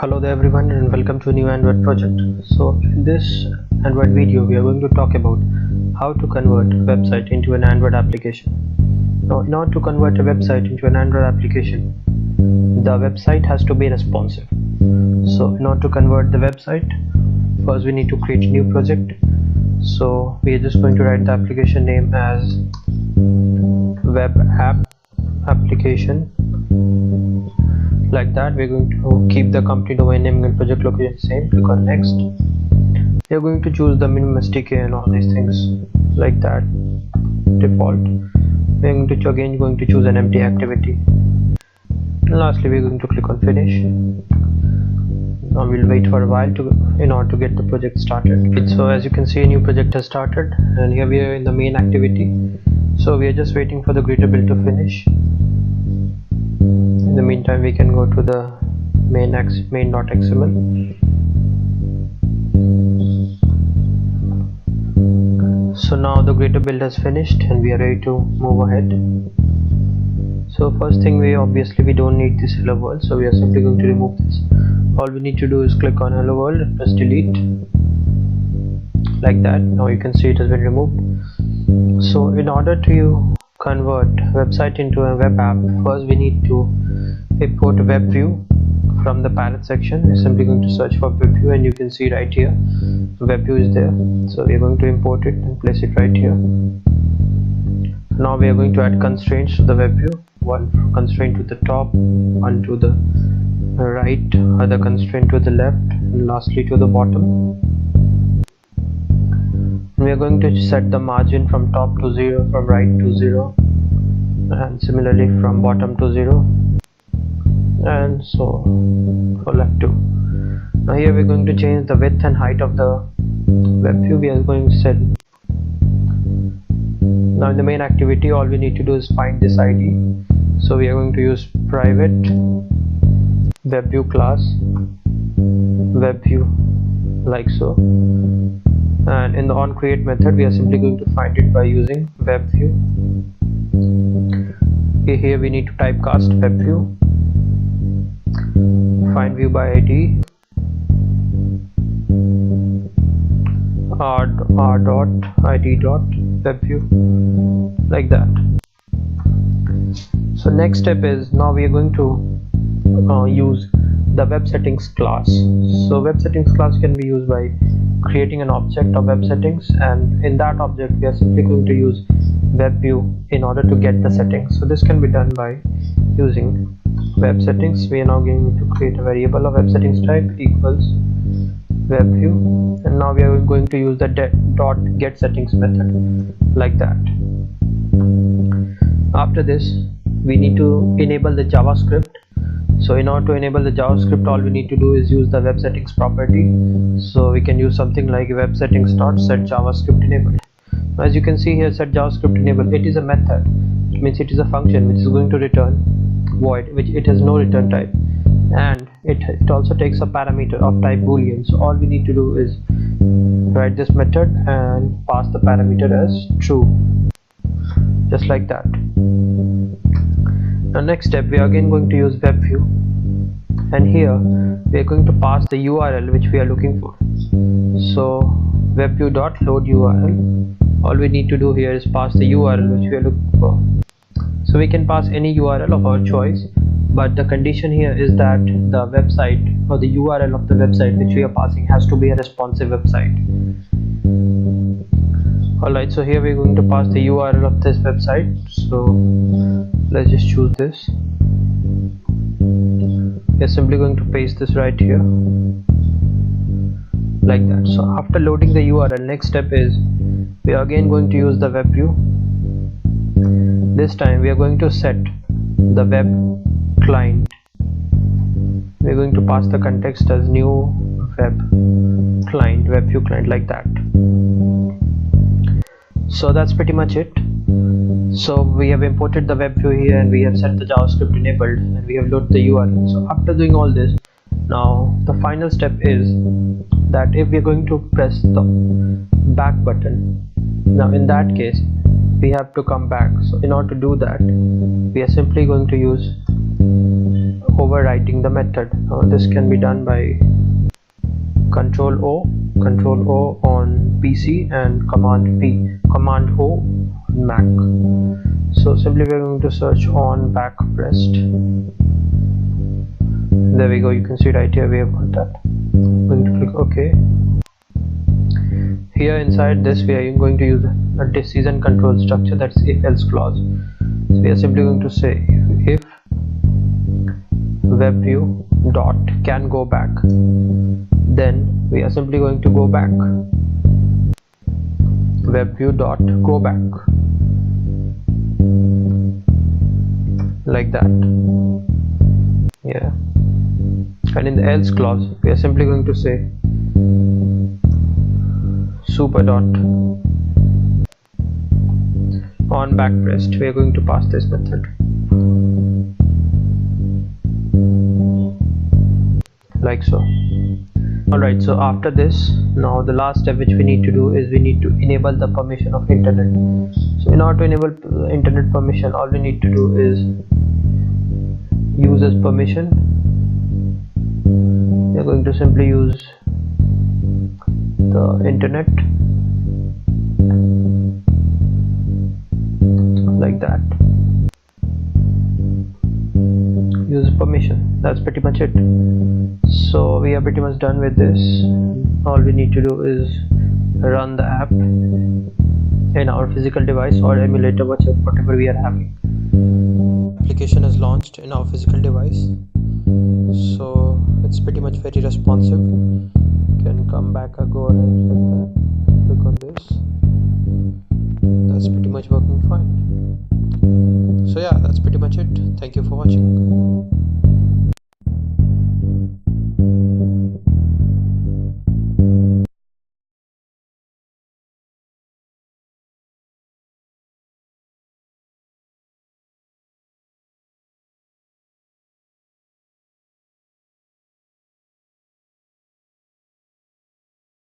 Hello there everyone and welcome to a new Android project. So in this Android video we are going to talk about how to convert a website into an Android application. Now in order to convert a website into an Android application, the website has to be responsive. So in order to convert the website, first we need to create a new project. So we are just going to write the application name as web app application. Like that, we're going to keep the company domain name and project location same. Click on next. We're going to choose the minimum SDK and all these things like that. Default. We're going to choose an empty activity. And lastly, we're going to click on finish. Now we'll wait for a while in order to get the project started. So as you can see, a new project has started, and here we are in the main activity. So we are just waiting for the greeter build to finish. In the meantime, we can go to the main.xml. So now the greeter build has finished and we are ready to move ahead. So first thing, we don't need this hello world, so we are simply going to remove this. All we need to do is click on hello world and press delete like that. Now you can see it has been removed. So in order to convert website into a web app, first we need to import a web view from the palette section. We're simply going to search for web view, and you can see right here web view is there. So we're going to import it and place it right here. Now we are going to add constraints to the web view. One constraint to the top, one to the right, other constraint to the left, and lastly to the bottom. We are going to set the margin from top to 0, from right to 0, and similarly from bottom to 0, and so for left too. Now here we're going to change the width and height of the web view. We are going to set. Now in the main activity, all we need to do is find this ID. So we are going to use private web view class web view like so, and in the onCreate method we are simply going to find it by using web view. Here we need to typecast web view, find view by ID, r.id.webview like that. So next step is, now we are going to use the web settings class. So web settings class can be used by creating an object of web settings, and in that object we are simply going to use web view in order to get the settings. So this can be done by using web settings. We are now going to create a variable of web settings type equals web view, and now we are going to use the .get settings method like that. After this, we need to enable the JavaScript. So in order to enable the JavaScript, all we need to do is use the web settings property. So we can use something like web settings dot set JavaScript enabled. As you can see here, set JavaScript enabled, it is a method. It means it is a function which is going to return void, which it has no return type, and it also takes a parameter of type boolean. So all we need to do is write this method and pass the parameter as true, just like that. Now next step, we are again going to use web view, and here we are going to pass the URL which we are looking for. So webview.load URL. All we need to do here is pass the URL which we are looking for. So we can pass any URL of our choice, but the condition here is that the website or the URL of the website which we are passing has to be a responsive website. Alright, so here we're going to pass the URL of this website. So let's just choose this. We're simply going to paste this right here like that. So after loading the URL, next step is we are again going to use the web view. This time we are going to set the web client. We're going to pass the context as new web client, web view client like that. So that's pretty much it. So we have imported the web view here, and we have set the JavaScript enabled, and we have loaded the URL. So after doing all this, now the final step is that if we are going to press the back button, now in that case we have to come back. So in order to do that, we are simply going to use overriding the method. Now this can be done by Control O on PC and Command O on Mac. So simply we're going to search on back pressed. There we go, you can see right here we have got that. I'm going to click OK. Here inside this we are going to use a decision control structure, that's if else clause. So we are simply going to say if webview dot can go back, then we are simply going to go back. Webview dot go back, like that. Yeah. And in the else clause we are simply going to say super dot on back pressed. We are going to pass this method like so. Alright, so after this, now the last step which we need to do is we need to enable the permission of internet. So in order to enable internet permission, all we need to do is users permission. We are going to simply use the internet like that. User permission, that's pretty much it. So we are pretty much done with this. All we need to do is run the app in our physical device or emulator, whatever we are having. Application is launched in our physical device, so it's pretty much very responsive. You can come back or go ahead like that. Click on this. That's pretty much working fine. So yeah, that's pretty much it. Thank you for watching.